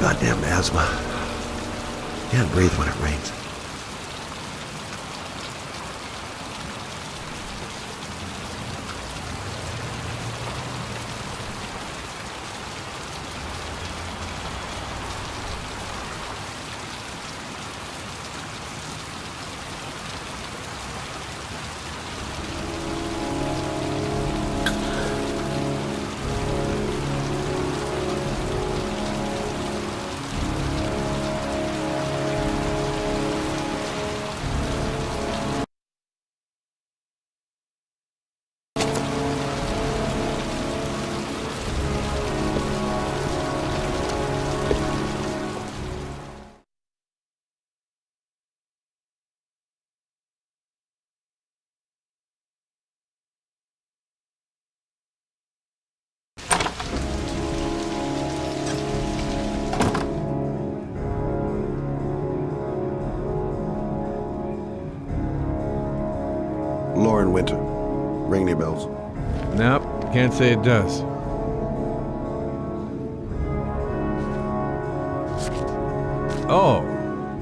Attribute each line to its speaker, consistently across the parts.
Speaker 1: Goddamn asthma. Can't breathe when it rains. Lauren Winter. Ring any bells?
Speaker 2: Nope, can't say it does. Oh,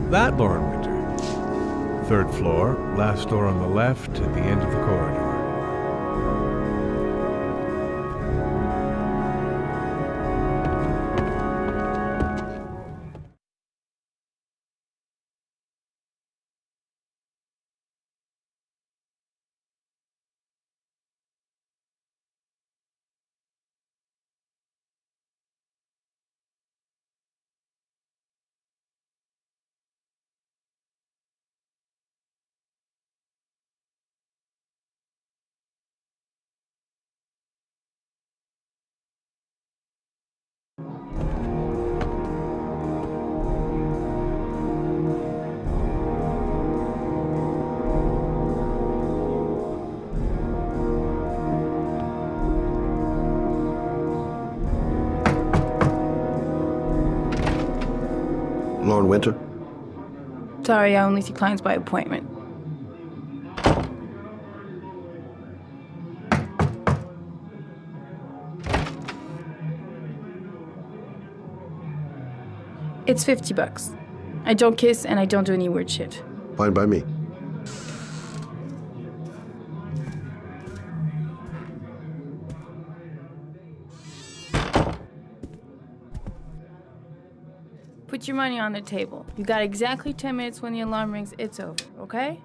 Speaker 2: that Lauren Winter. Third floor, last door on the left, at the end of the corridor.
Speaker 1: Lauren Winter?
Speaker 3: Sorry, I only see clients by appointment. It's $50. I don't kiss and I don't do any weird shit.
Speaker 1: Fine by me.
Speaker 3: Put your money on the table. You got exactly 10 minutes. When the alarm rings, it's over, okay?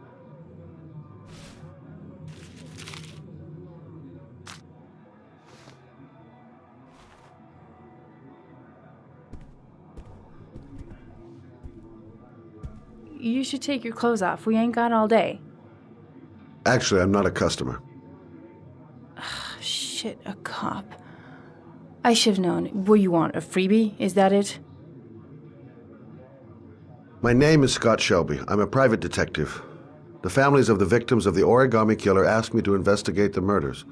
Speaker 3: You should take your clothes off. We ain't got all day.
Speaker 1: Actually, I'm not a customer.
Speaker 3: Shit, a cop. I should have known. What you want, a freebie? Is that it?
Speaker 1: My name is Scott Shelby. I'm a private detective. The families of the victims of the origami killer asked me to investigate the murders.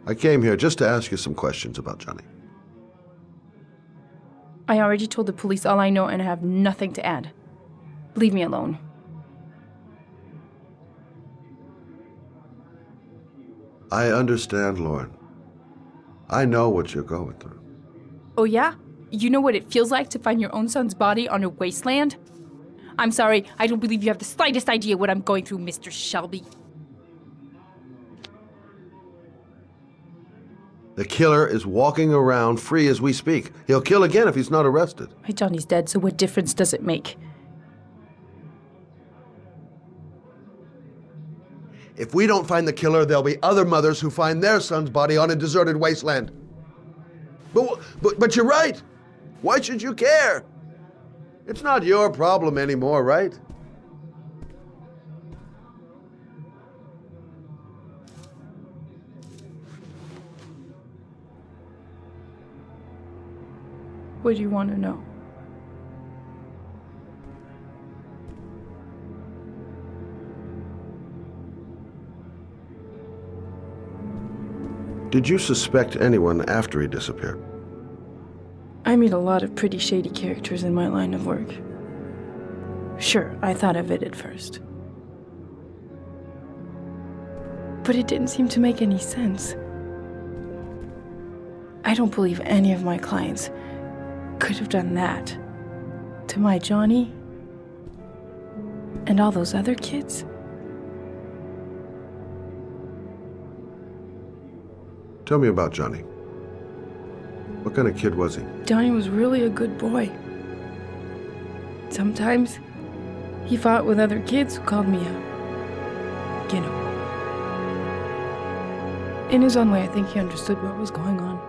Speaker 1: I came here just to ask you some questions about Johnny.
Speaker 3: I already told the police all I know and I have nothing to add. Leave me alone.
Speaker 1: I understand, Lauren. I know what you're going through.
Speaker 3: Oh yeah? You know what it feels like to find your own son's body on a wasteland? I'm sorry, I don't believe you have the slightest idea what I'm going through, Mr. Shelby.
Speaker 1: The killer is walking around free as we speak. He'll kill again if he's not arrested.
Speaker 3: My Johnny's dead, so what difference does it make?
Speaker 1: If we don't find the killer, there'll be other mothers who find their son's body on a deserted wasteland. But you're right. Why should you care? It's not your problem anymore, right?
Speaker 3: What do you want to know?
Speaker 1: Did you suspect anyone after he disappeared?
Speaker 3: I meet a lot of pretty shady characters in my line of work. Sure, I thought of it at first. But it didn't seem to make any sense. I don't believe any of my clients could have done that to my Johnny and all those other kids?
Speaker 1: Tell me about Johnny. What kind of kid was he?
Speaker 3: Johnny was really a good boy. Sometimes he fought with other kids who called me you know. In his own way, I think he understood what was going on.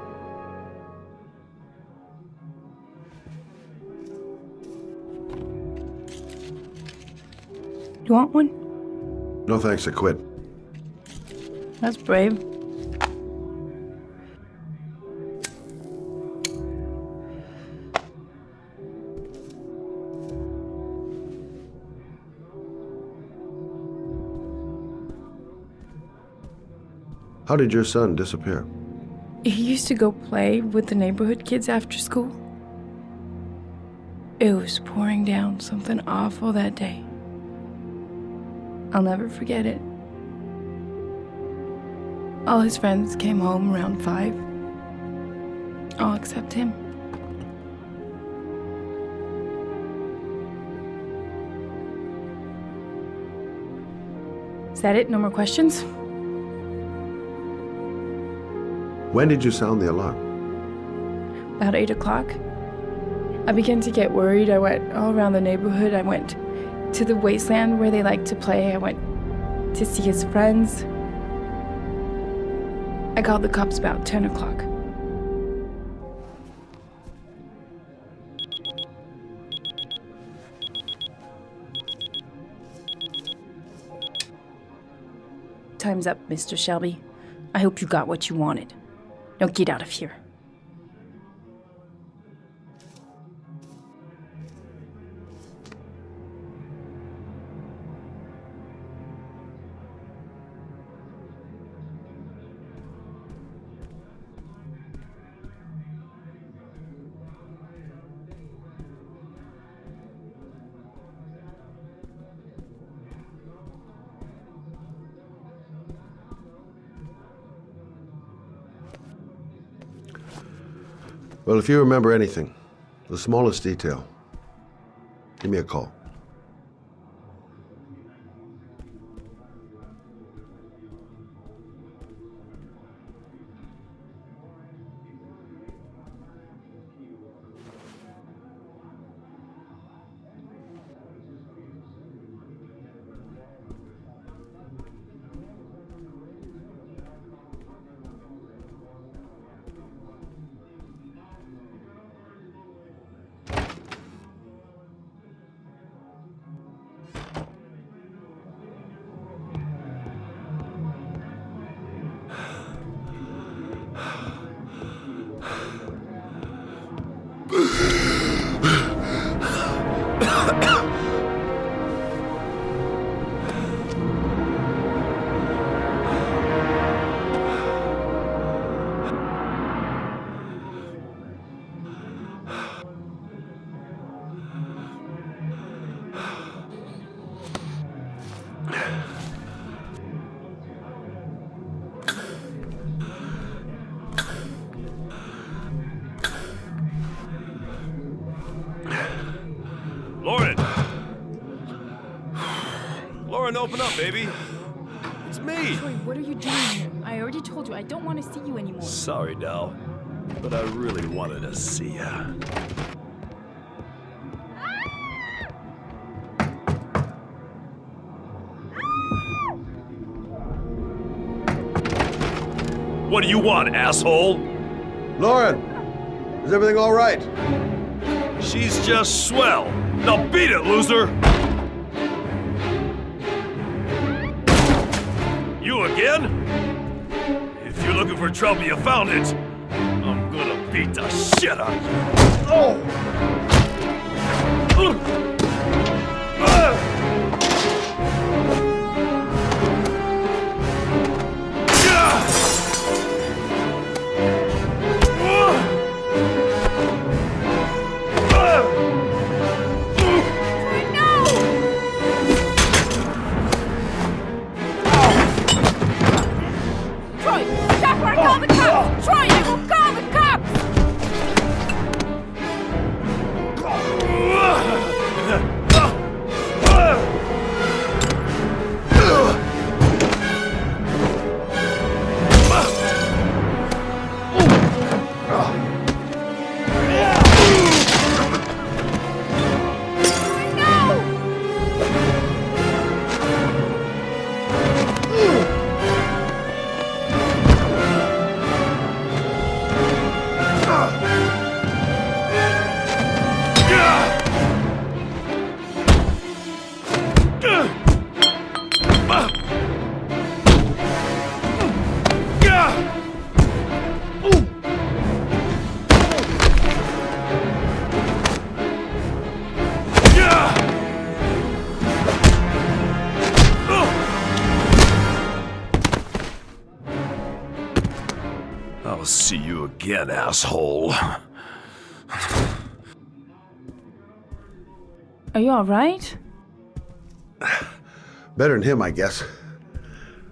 Speaker 3: You want one?
Speaker 1: No thanks, I quit.
Speaker 3: That's brave.
Speaker 1: How did your son disappear?
Speaker 3: He used to go play with the neighborhood kids after school. It was pouring down something awful that day. I'll never forget it. All his friends came home around 5. All except him. Is that it? No more questions?
Speaker 1: When did you sound the alarm?
Speaker 3: About 8 o'clock. I began to get worried. I went all around the neighborhood. I went to the wasteland where they like to play. I went to see his friends. I called the cops about 10 o'clock. Time's up, Mr. Shelby. I hope you got what you wanted. Now get out of here.
Speaker 1: Well, if you remember anything, the smallest detail, give me a call.
Speaker 4: Lauren, open up, baby. It's me.
Speaker 3: Troy, what are you doing here? I already told you I don't want to see you anymore.
Speaker 4: Sorry, Dal, but I really wanted to see ya. What do you want, asshole?
Speaker 1: Lauren, is everything all right?
Speaker 4: She's just swell. Now beat it, loser! You again? If you're looking for trouble, you found it. I'm gonna beat the shit out of you. Oh! See you again, asshole.
Speaker 3: Are you alright?
Speaker 1: Better than him, I guess.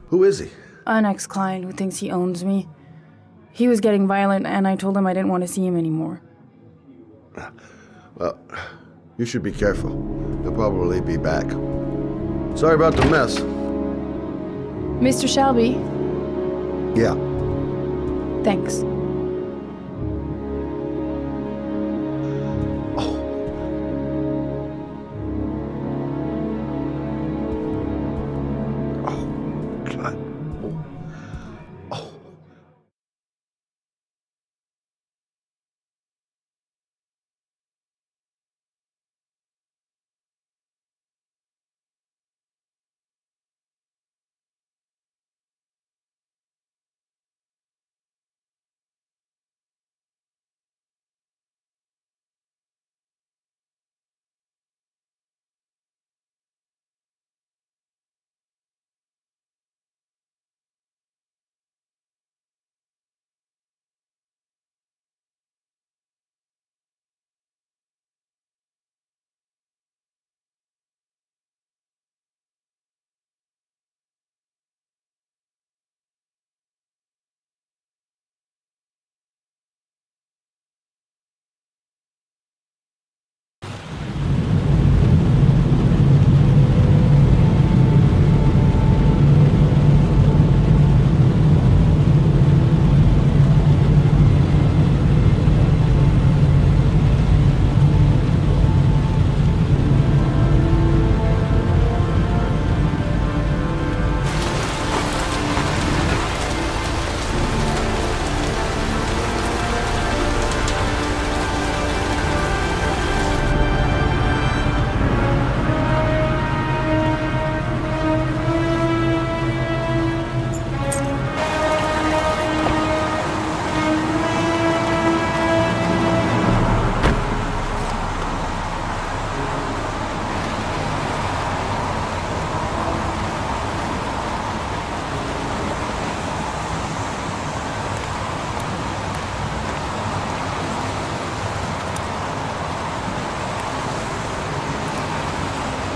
Speaker 1: Who is he?
Speaker 3: An ex-client who thinks he owns me. He was getting violent, and I told him I didn't want to see him anymore.
Speaker 1: Well, you should be careful. He'll probably be back. Sorry about the mess.
Speaker 3: Mr. Shelby,
Speaker 1: Yeah.
Speaker 3: thanks.
Speaker 1: God. Oh.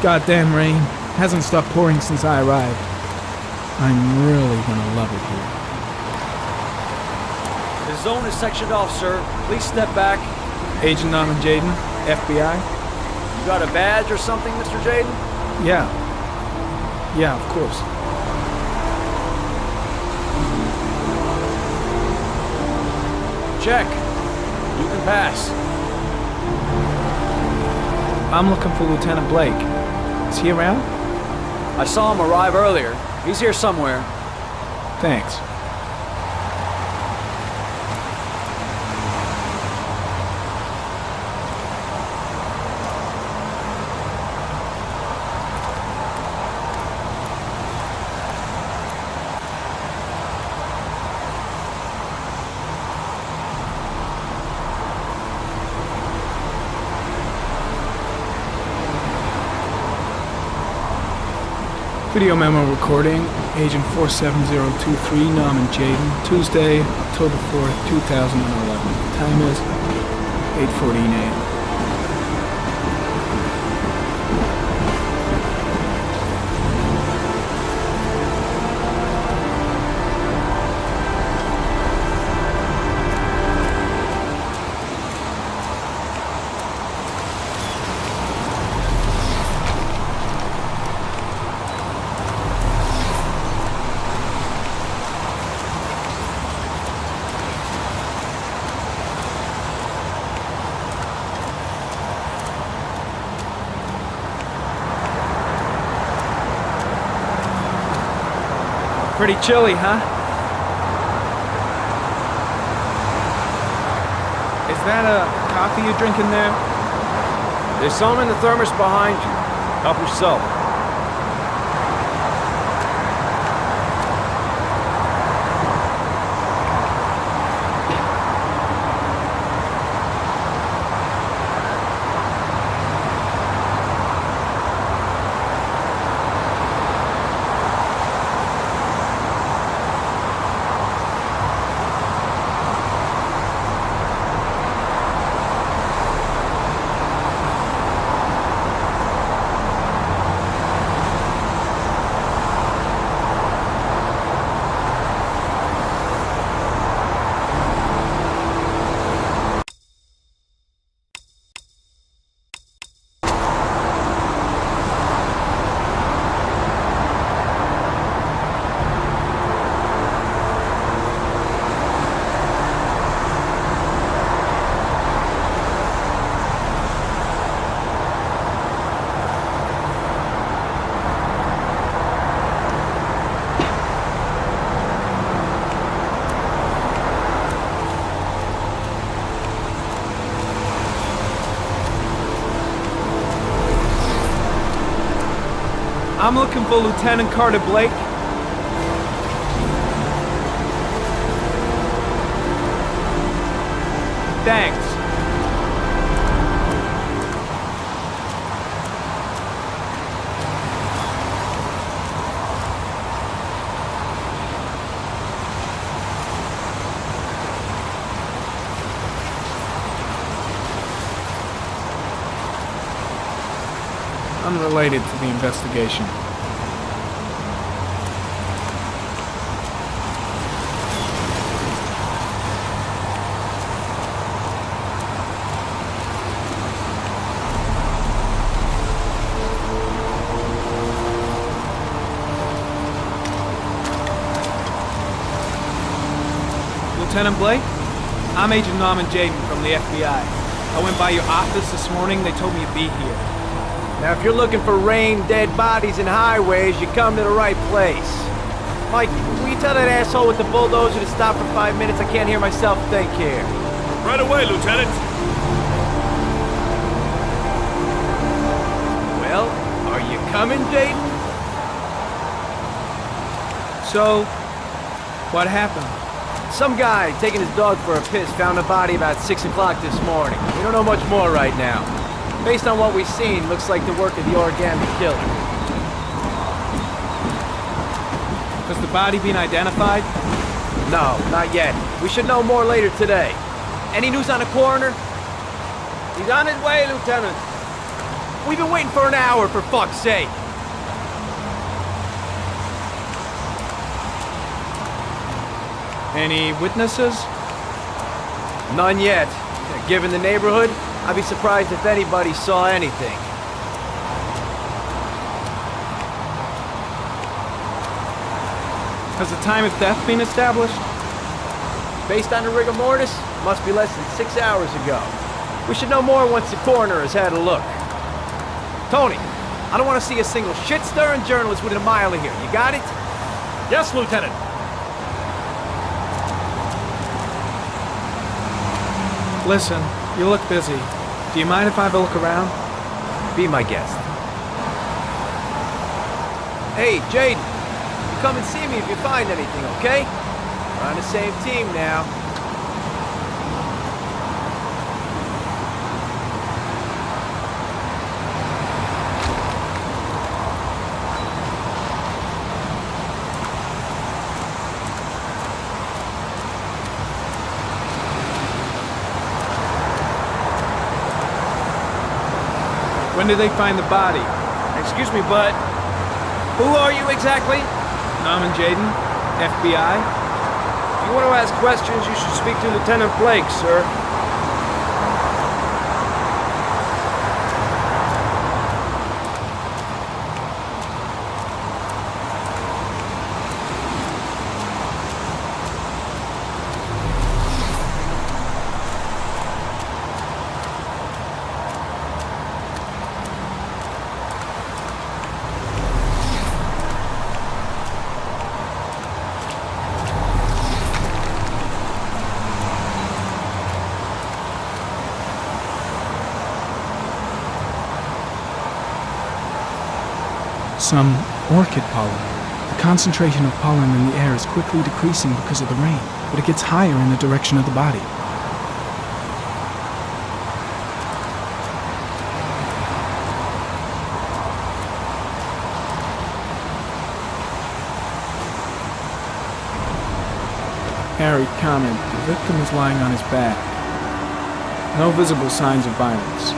Speaker 5: Goddamn rain. Hasn't stopped pouring since I arrived. I'm really gonna love it here.
Speaker 6: The zone is sectioned off, sir. Please step back.
Speaker 5: Agent Norman Jaden, FBI?
Speaker 6: You got a badge or something, Mr. Jaden?
Speaker 5: Yeah. Yeah, of course.
Speaker 6: Check. You can pass.
Speaker 5: I'm looking for Lieutenant Blake. Is he around?
Speaker 6: I saw him arrive earlier. He's here somewhere.
Speaker 5: Thanks. Video memo recording, Agent 47023, Norman Jaden, Tuesday, October 4th, 2011. Time is 8:14 a.m. Pretty chilly, huh? Is that a coffee you're drinking there?
Speaker 6: There's some in the thermos behind you. Help yourself.
Speaker 5: I'm looking for Lieutenant Carter Blake. Thanks. Unrelated to the investigation. Lieutenant Blake? I'm Agent Norman Jaden from the FBI. I went by your office this morning. They told me you'd be here.
Speaker 6: Now, if you're looking for rain, dead bodies, and highways, you come to the right place. Mike, will you tell that asshole with the bulldozer to stop for 5 minutes? I can't hear myself think here.
Speaker 4: Right away, Lieutenant.
Speaker 6: Well, are you coming, Jaden?
Speaker 5: So, what happened?
Speaker 6: Some guy taking his dog for a piss found a body about 6 o'clock this morning. We don't know much more right now. Based on what we've seen, looks like the work of the origami killer.
Speaker 5: Has the body been identified?
Speaker 6: No, not yet. We should know more later today. Any news on the coroner? He's on his way, Lieutenant. We've been waiting for an hour, for fuck's sake.
Speaker 5: Any witnesses?
Speaker 6: None yet. Given the neighborhood, I'd be surprised if anybody saw anything.
Speaker 5: Has the time of death been established?
Speaker 6: Based on the rigor mortis, must be less than 6 hours ago. We should know more once the coroner has had a look. Tony, I don't want to see a single shit-stirring journalist within a mile of here. You got it?
Speaker 4: Yes, Lieutenant.
Speaker 5: Listen, you look busy. Do you mind if I have a look around?
Speaker 6: Be my guest. Hey, Jaden, you come and see me if you find anything, okay? We're on the same team now.
Speaker 5: When did they find the body?
Speaker 6: Excuse me, but who are you exactly?
Speaker 5: Norman Jaden, FBI.
Speaker 6: If you want to ask questions, you should speak to Lieutenant Blake, sir.
Speaker 5: Some orchid pollen. The concentration of pollen in the air is quickly decreasing because of the rain, but it gets higher in the direction of the body. Harry, comment. The victim is lying on his back. No visible signs of violence.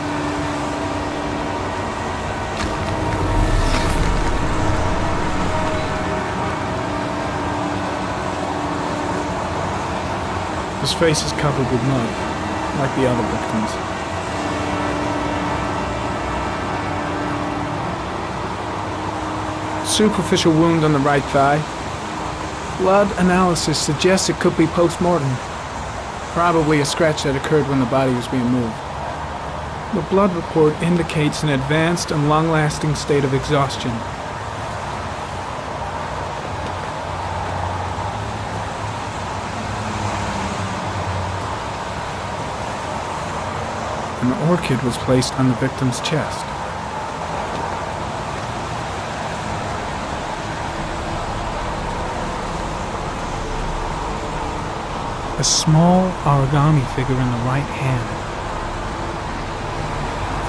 Speaker 5: His face is covered with mud, like the other victims. Superficial wound on the right thigh. Blood analysis suggests it could be post-mortem. Probably a scratch that occurred when the body was being moved. The blood report indicates an advanced and long-lasting state of exhaustion. An orchid was placed on the victim's chest. A small origami figure in the right hand.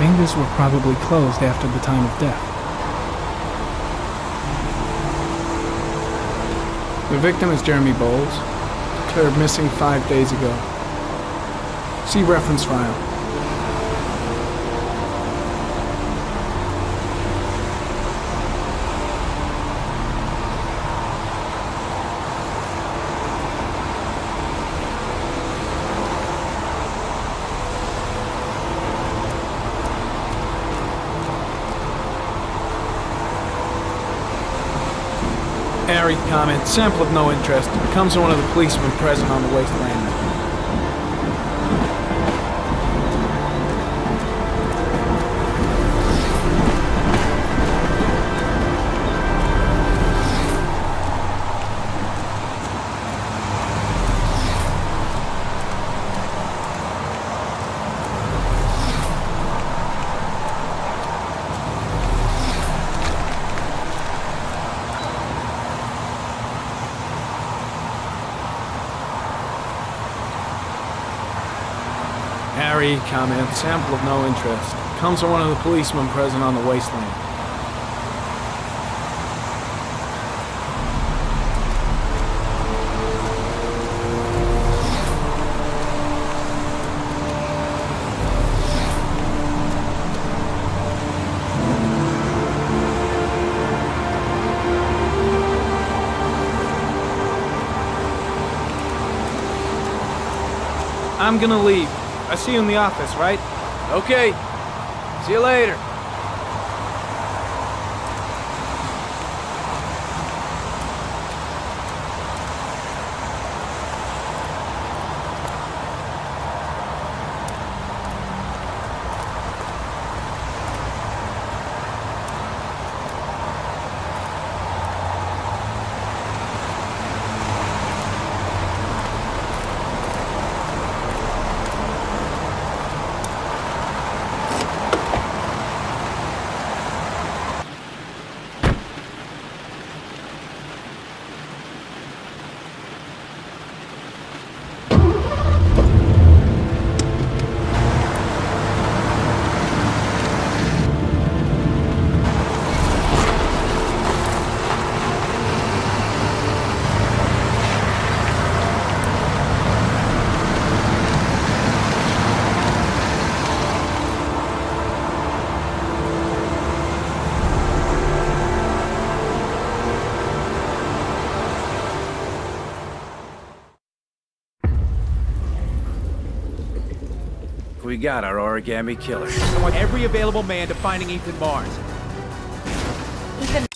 Speaker 5: Fingers were probably closed after the time of death. The victim is Jeremy Bowles, declared missing 5 days ago. See reference file. Harry comment, sample of no interest. Comes from one of the policemen present on the wasteland. Harry comment, sample of no interest. Comes from one of the policemen present on the wasteland. I'm gonna leave. I see you in the office, right?
Speaker 6: Okay. See you later. We got our origami killer.
Speaker 7: I want every available man to finding Ethan Mars.
Speaker 3: Ethan,